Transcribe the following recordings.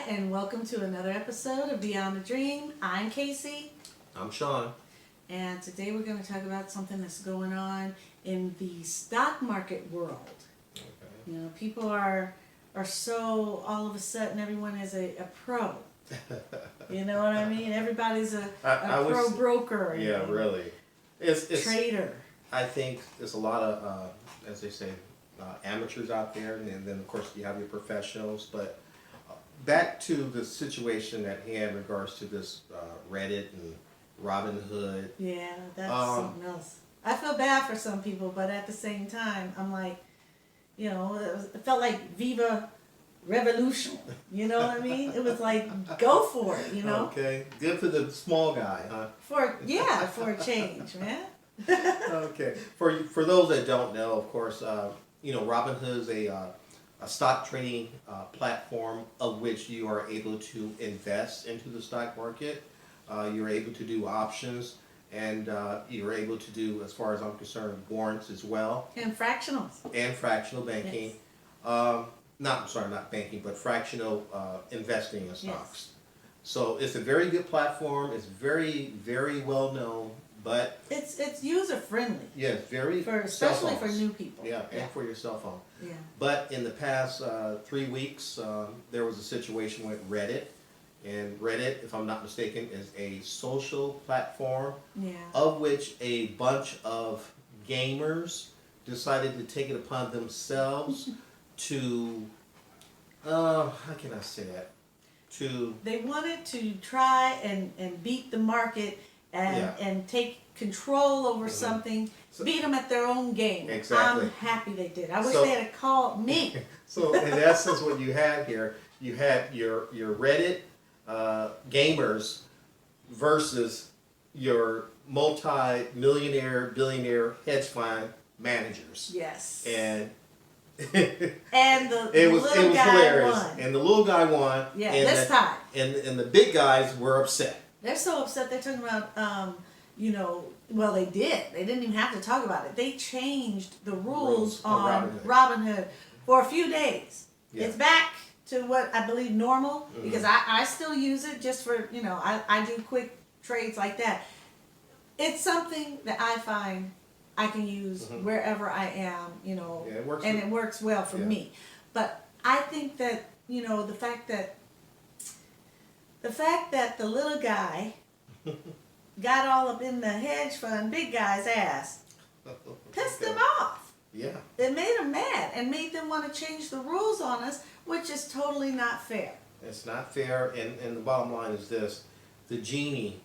and welcome to another episode of Beyond the Dream. I'm Casey. I'm Sean. And today we're going to talk about something that's going on in the stock market world. Okay. You know, people are so, all of a sudden, everyone is a pro. You know what I mean? Everybody's a pro broker. Yeah, really. It's trader. I think there's a lot of, as they say, amateurs out there, and then of course you have your professionals. But back to the situation at hand in regards to this Reddit and Robinhood. Yeah, that's something else. I feel bad for some people, but at the same time, I'm like, you know, it felt like Viva Revolution. You know what I mean? It was like, go for it, you know? Okay, good for the small guy, huh? For a change, man. Okay, for those that don't know, of course, you know, Robinhood is a stock trading platform of which you are able to invest into the stock market. You're able to do options, and you're able to do, as far as I'm concerned, warrants as well. And fractionals. And fractional banking. Yes. Not banking, but fractional investing in stocks. Yes. So it's a very good platform. It's very, very well known, but it's user friendly. yes, very especially for new people. Yeah, and for your cell phone. Yeah. But in the past 3 weeks, there was a situation with Reddit. And Reddit, if I'm not mistaken, is a social platform of which a bunch of gamers decided to take it upon themselves to, how can I say it? They wanted to try and beat the market and take control over something, beat them at their own game. Exactly. I'm happy they did. I wish they had called me. So in essence, what you had here, you had your Reddit gamers versus your multi-millionaire, billionaire hedge fund managers. Yes. And and the it was little guy hilarious. won. And the little guy won. Yeah, and this time. And the big guys were upset. They're so upset. They're talking about, you know, well, they did. They didn't even have to talk about it. They changed the rules on Robinhood for a few days. Yeah. It's back to what I believe normal, because I still use it just for, you know, I do quick trades like that. It's something that I find I can use wherever I am, you know, it works well for me. But I think that, you know, the fact that the little guy got all up in the hedge fund big guy's ass pissed them off. Yeah. It made them mad and made them want to change the rules on us, which is totally not fair. It's not fair, and the bottom line is this: the genie,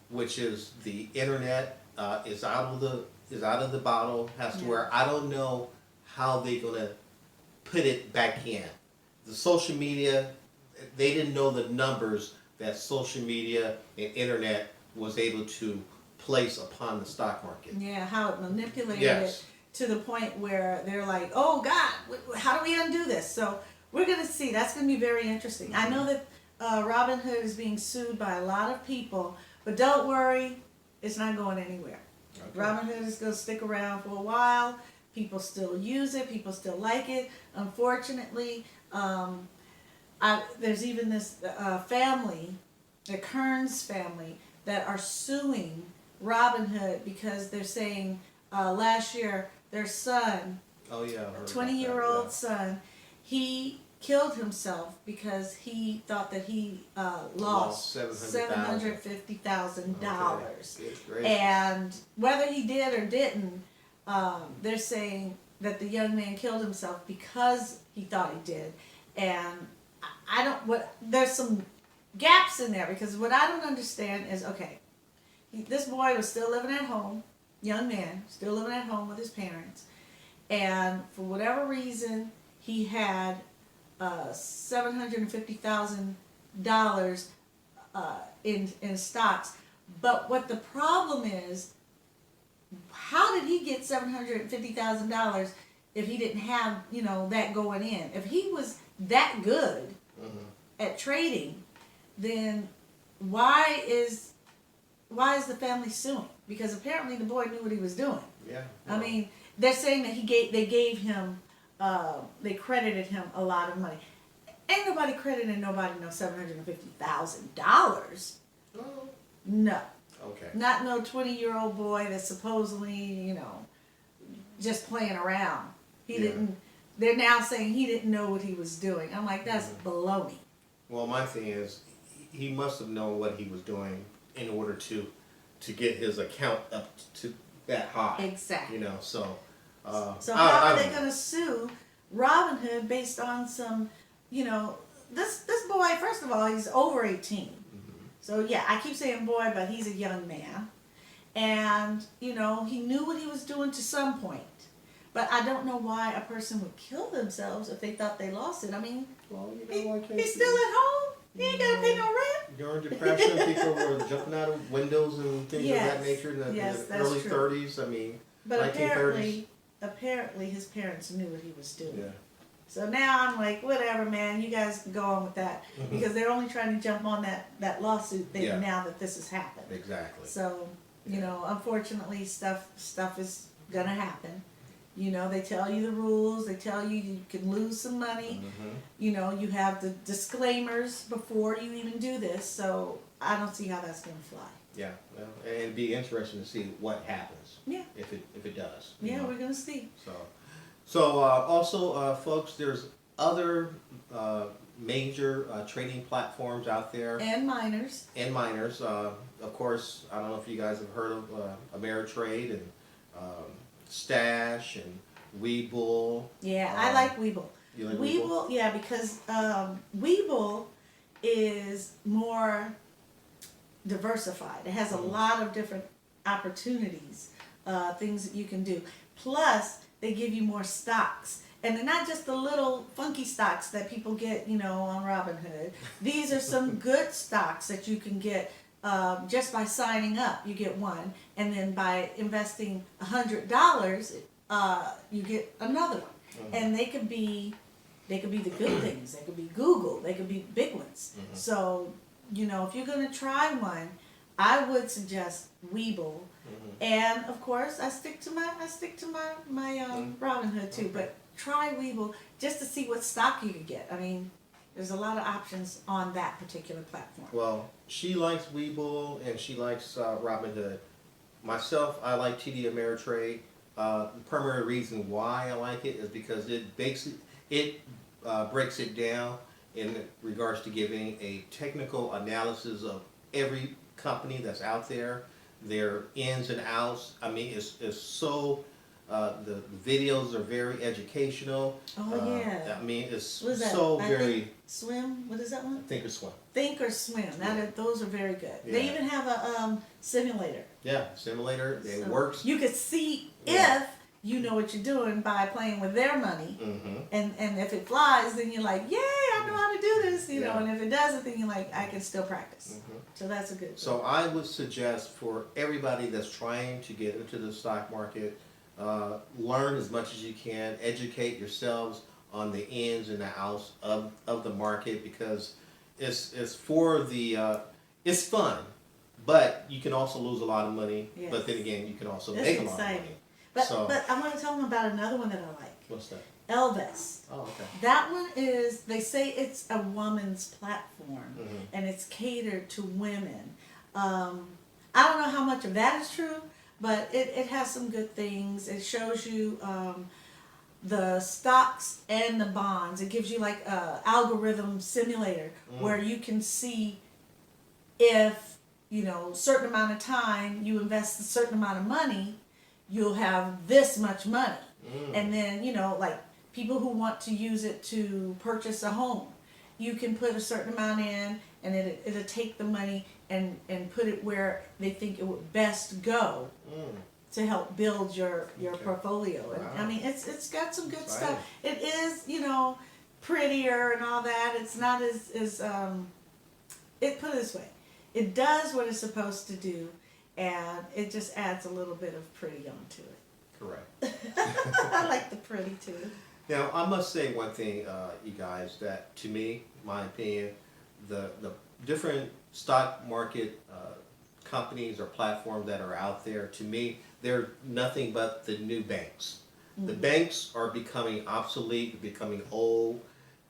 which is the internet, is out of the bottle. Has to where I don't know how they're gonna put it back in. The social media, they didn't know the numbers that social media and internet was able to place upon the stock market. Yeah, how it manipulated it to the point where they're like, oh God, how do we undo this? So we're going to see. That's going to be very interesting. I know that Robinhood is being sued by a lot of people, but don't worry, it's not going anywhere. Okay. Robinhood is going to stick around for a while. People still use it. People still like it. Unfortunately, there's even this family, the Kearns family, that are suing Robinhood because they're saying last year their son, a 20-year-old son, he killed himself because he thought that he lost $750,000. Okay. And whether he did or didn't, they're saying that the young man killed himself because he thought he did. And there's some gaps in there, because what I don't understand is, okay, this boy was still living at home, young man, still living at home with his parents, and for whatever reason, he had $750,000 in stocks. But what the problem is, how did he get $750,000 if he didn't have, you know, that going in? If he was that good at trading, then why is the family suing? Because apparently the boy knew what he was doing. Yeah. I mean, they're saying that they credited him a lot of money. Ain't nobody crediting nobody no $750,000. Oh, No. okay. Not no 20-year-old boy that's supposedly, you know, just playing around. He didn't. They're now saying he didn't know what he was doing. I'm like, that's baloney. Well, my thing is, he must have known what he was doing in order to get his account up to that high. Exactly. You know, so. So how are they going to sue Robinhood based on some, you know, this boy? First of all, he's over 18. So yeah, I keep saying boy, but he's a young man, and you know, he knew what he was doing to some point. But I don't know why a person would kill themselves if they thought they lost it. I mean, Well, you know, he's still at home. He ain't got to pay no rent. During Depression, people were jumping out of windows and things of that nature in the Yes, early true. 30s. I mean, But 1930s. apparently his parents knew what he was doing. Yeah. So now I'm like, whatever, man. You guys can go on with that because they're only trying to jump on that lawsuit thing now that this has happened. Exactly. So you know, unfortunately, stuff is gonna happen. You know, they tell you the rules. They tell you can lose some money. You know, you have the disclaimers before you even do this. So I don't see how that's gonna fly. Yeah, well, and it'd be interesting to see what happens. Yeah. If it does. Yeah, know? we're gonna see. So also, folks, there's other major trading platforms out there. And minors. And miners. Of course, I don't know if you guys have heard of Ameritrade and Stash and Webull. Yeah, I like Webull. You like Webull, yeah, because Webull is more diversified. It has a lot of different opportunities, things that you can do. Plus, they give you more stocks. And they're not just the little funky stocks that people get, you know, on Robinhood. These are some good stocks that you can get just by signing up. You get one, and then by investing $100, you get another one. And they could be the good things. They could be Google. They could be big ones. So, you know, if you're gonna try one, I would suggest Webull. And of course, I stick to my Robinhood too. But try Webull just to see what stock you can get. I mean, there's a lot of options on that particular platform. Well, she likes Webull and she likes Robinhood. Myself, I like TD Ameritrade. The primary reason why I like it is because it breaks it down in regards to giving a technical analysis of every company that's out there, their ins and outs. I mean, it's so. The videos are very educational. Oh yeah. I mean, it's what is that? so very. Swim. What is that one? Think or Swim. Think or Swim. Those are very good. Yeah. They even have a simulator. Yeah, simulator. It So works. You could see if you know what you're doing by playing with their money. And if it flies, then you're like, yay, I know how to do this. You know. And if it doesn't, then you're like, I can still practice. So that's a good thing. So I would suggest for everybody that's trying to get into the stock market. Learn as much as you can, educate yourselves on the ins and the outs of the market because it's for the it's fun, but you can also lose a lot of money. Yes. But then again, you can also It's make a lot exciting. of money. But I want to tell them about another one that I like. What's that? Elvis. Oh, okay. That one is, they say it's a woman's platform and it's catered to women. I don't know how much of that is true, but it has some good things. It shows you the stocks and the bonds. It gives you like a algorithm simulator where you can see if, you know, certain amount of time you invest a certain amount of money, you'll have this much money. And then, you know, like people who want to use it to purchase a home, you can put a certain amount in and it'll take the money and put it where they think it would best go to help build your portfolio. And I mean, it's got some good stuff. It is, you know, prettier and all that. It's not as put it this way, it does what it's supposed to do, and it just adds a little bit of pretty onto it. Correct. I like the pretty too. Now I must say one thing, you guys, that to me, my opinion, the different stock market companies or platforms that are out there, to me, they're nothing but the new banks. The banks are becoming obsolete, becoming old.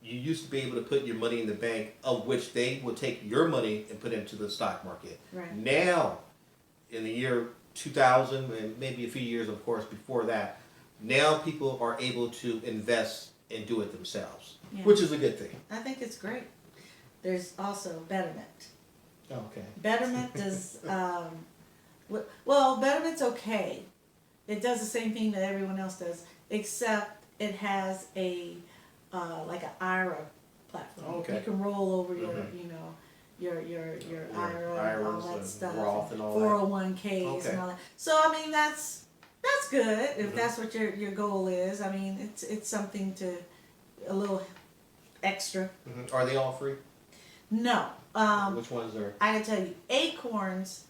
you used to be able to put your money in the bank, of which they will take your money and put it into the stock market. Right. Now, in the year 2000, and maybe a few years, of course, before that, now people are able to invest and do it themselves, Yeah. which is a good thing. I think it's great. There's also Betterment. Okay. Betterment does, well, Betterment's okay. It does the same thing that everyone else does, except it has a, like an IRA platform. Okay. You can roll over your, Mhm. you know, your Your IRA and all IRAs that and stuff. Roth and all that. 401ks Okay. and all that. So, I mean, that's good if that's what your goal is. I mean, it's something to, a little extra. Mhm. Are they all free? No. Which ones are? I can tell you, Acorns,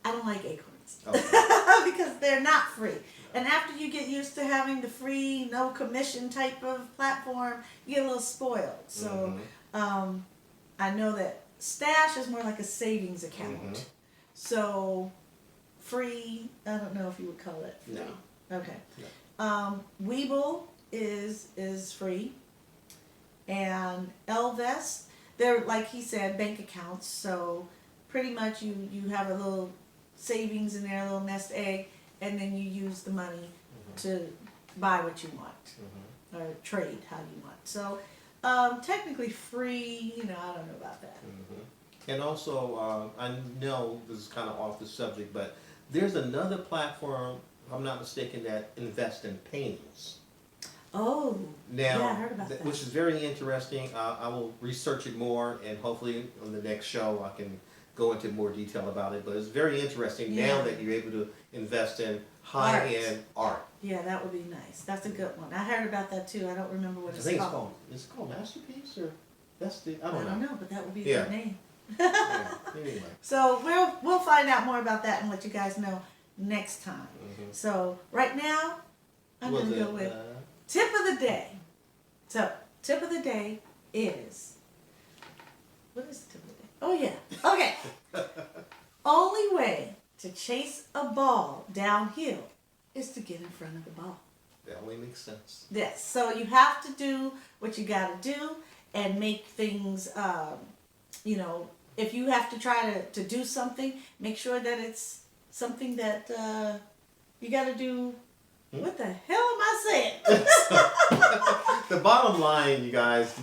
I don't like Acorns. Okay. Because they're not free. And after you get used to having the free, no commission type of platform, you get a little spoiled. So I know that Stash is more like a savings account. Mhm. So free, I don't know if you would call it free. No. Okay. No. Webull is free. And Elvis, they're, like he said, bank accounts. So pretty much you have a little savings in there, a little nest egg, and then you use the money to buy what you want or trade how you want. So technically free, you know, I don't know about that. And also, I know this is kind of off the subject, but there's another platform, if I'm not mistaken, that invests in paintings. Oh, Now, yeah, I heard about that. which is very interesting. I will research it more, and hopefully on the next show I can go into more detail about it. But it's very interesting Yeah. now that you're able to invest in high-end art. Yeah, that would be nice. That's a good one. I heard about that too. I don't remember what I it's think called. is it called Masterpiece or that's the I don't know, but that would be a Yeah. good name. Yeah, anyway. So we'll find out more about that and let you guys know next time. So right now, I'm Was gonna go it, with tip of the day. So tip of the day is, what is the tip of the day? Oh yeah, okay. Only way to chase a ball downhill is to get in front of the ball. That only makes sense. Yes, so you have to do what you got to do and make things, you know, if you have to try to do something, make sure that it's something that you got to do. What the hell am I saying? The bottom line, you guys,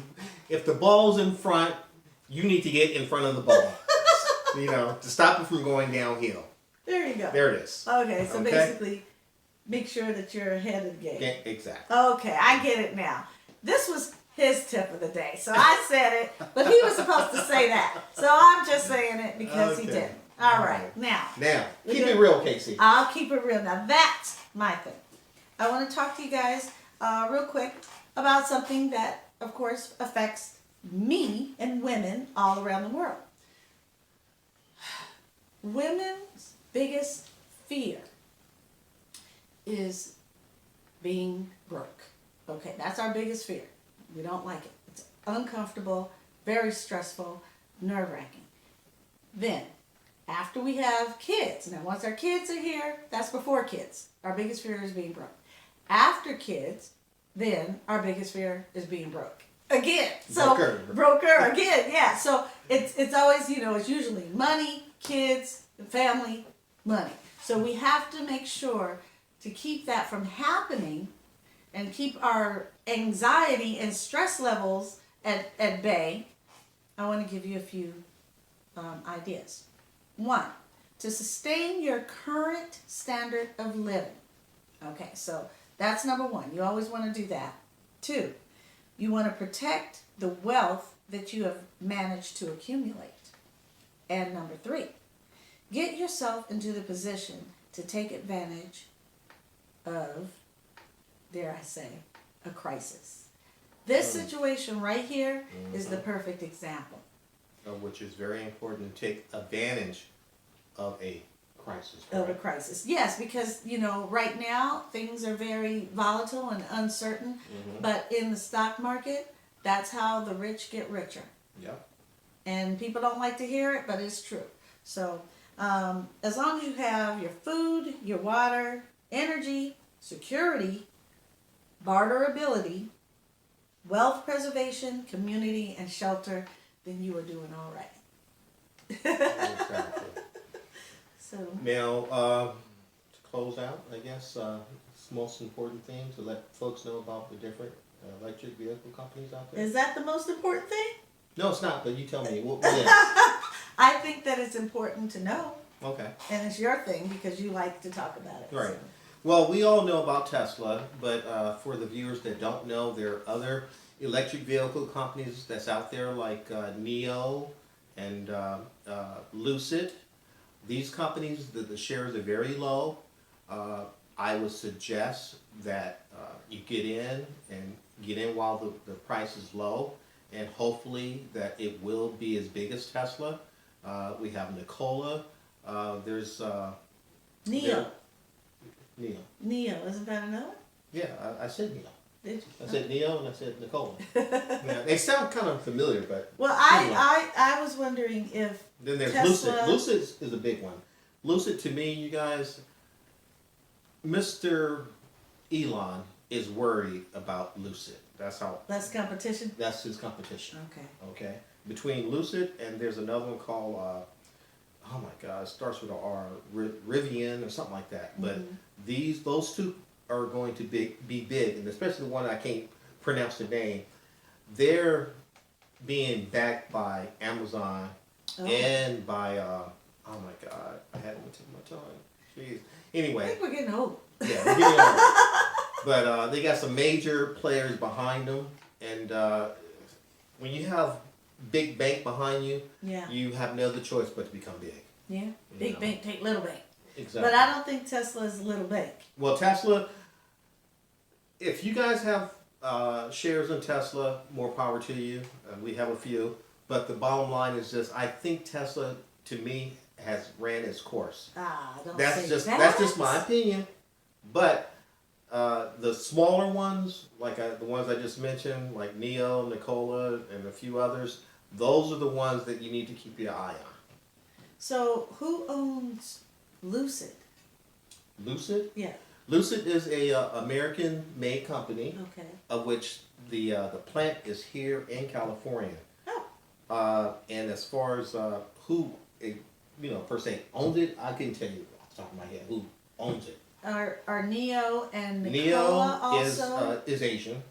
if the ball's in front, you need to get in front of the ball. You know, to stop it from going downhill. There you go. There it is. Okay, so Okay. basically, make sure that you're ahead of the game. Yeah, exactly. Okay, I get it now. This was his tip of the day, so I said it, but he was supposed to say that. So I'm just saying it because he Okay. didn't. All right, now. Now, We keep good? it real, Casey. I'll keep it real. Now that's my thing. I want to talk to you guys real quick about something that, of course, affects me and women all around the world. Women's biggest fear is being broke. Okay, that's our biggest fear. We don't like it. It's uncomfortable, very stressful, nerve-wracking. Then, after we have kids, now once our kids are here, that's before kids. Our biggest fear is being broke. After kids, then our biggest fear is being broke. Again. So broker again, yeah. So it's always, you know, it's usually money, kids, family, money. So we have to make sure to keep that from happening and keep our anxiety and stress levels at bay. I want to give you a few ideas. 1, to sustain your current standard of living. Okay, so that's number 1. You always want to do that. 2, you want to protect the wealth that you have managed to accumulate. And number 3, get yourself into the position to take advantage of, dare I say, a crisis. This situation right here is the perfect example. Which is very important to take advantage of a crisis. Of a right? crisis. Yes, because, you know, right now things are very volatile and uncertain, but in the stock market, that's how the rich get richer. Yeah. And people don't like to hear it, but it's true. So, as long as you have your food, your water, energy, security, barterability, wealth preservation, community, and shelter, then you are doing all right. Exactly. So Now, to close out, I guess it's the most important thing to let folks know about the different electric vehicle companies out there. is that the most important thing? No, it's not. But you tell me. What is? I think that it's important to know. Okay. And it's your thing because you like to talk about it. Right. So. Well, we all know about Tesla, but for the viewers that don't know, there are other electric vehicle companies that's out there like NIO and Lucid. These companies, the shares are very low. I would suggest that you get in while the price is low, and hopefully that it will be as big as Tesla. We have Nikola. There's NIO. NIO. NIO, isn't that another one? Yeah, I said NIO. Did you? I said NIO and I said Nikola. Yeah, they sound kind of familiar, but Well, anyway. I was wondering if Then there's Tesla... Lucid. Lucid is a big one. Lucid, to me, you guys, Mr. Elon is worried about Lucid. That's how. Less competition? That's his competition. Okay. Okay. Between Lucid and there's another one called, oh my God, it starts with an R, Rivian or something like that. But those two are going to be big, and especially the one I can't pronounce the name. They're being backed by Amazon and by oh my God, I had it on the tip of my tongue. Jeez. I Anyway, think we're getting old. yeah, we're getting old. But they got some major players behind them, and when you have big bank behind you, Yeah. you have no other choice but to become big. Yeah. You Big know. bank take little bank. Exactly. But I don't think Tesla is a little bank. Well, Tesla, if you guys have shares in Tesla, more power to you. We have a few. But the bottom line is just, I think Tesla, to me, has ran its course. Don't That's say just that. that's just my opinion. But the smaller ones, like the ones I just mentioned, like NIO, Nikola, and a few others, those are the ones that you need to keep your eye on. So who owns Lucid? Lucid? Yeah. Lucid is a American-made company, Okay. of which the plant is here in California. Oh. And as far as who, per se owns it, I can tell you off the top of my head who owns it. Are NIO and Nikola NIO also? is Asian.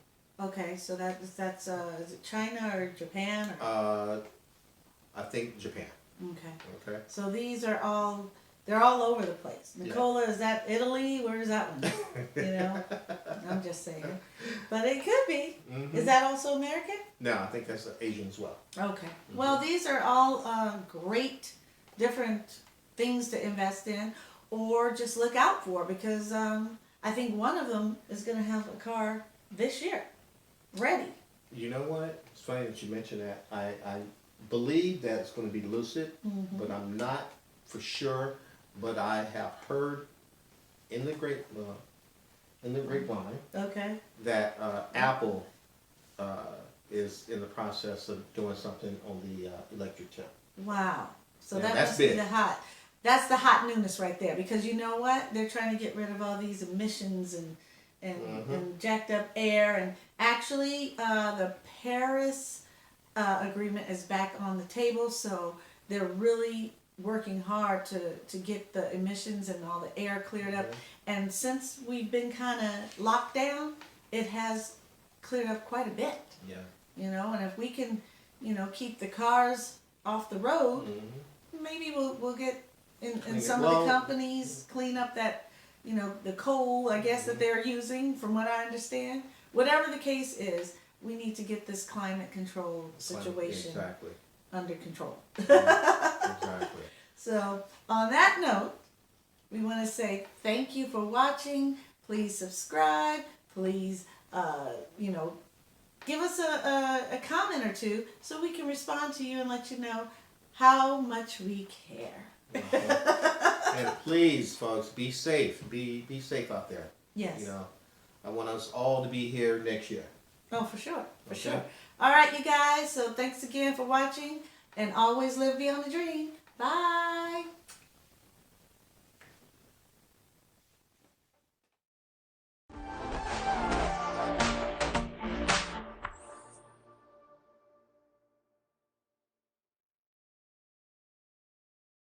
Okay, so that's is it China or Japan or? I think Japan. Okay. Okay. So these are they're all over the place. Nikola, is that Italy? Where is that one? I'm just saying. But it could be. Mm-hmm. Is that also American? No, I think that's Asian as well. Okay. Well, these are all great different things to invest in or just look out for because I think one of them is going to have a car this year ready. You know what? It's funny that you mentioned that. I believe that it's going to be Lucid, but I'm not for sure. But I have heard in the grapevine that Apple is in the process of doing something on the electric chip. Wow. So Yeah, that that's must big. be that's the hot newness right there because you know what? They're trying to get rid of all these emissions and jacked up air and actually the Paris agreement is back on the table, so they're really working hard to get the emissions and all the air cleared up. And since we've been kind of locked down, it has cleared up quite a bit. Yeah. And if we can, keep the cars off the road, maybe we'll get in some of the companies clean up that, the coal, I guess, that they're using, from what I understand. Whatever the case is, we need to get this climate control situation under control. Exactly. So, on that note, we want to say thank you for watching. Please subscribe. Please, give us a comment or two so we can respond to you and let you know how much we care. And please, folks, be safe. Be safe out there. Yes. I want us all to be here next year. Oh, for sure. For Okay. sure. All right, you guys. So thanks again for watching. And always live beyond the dream. Bye.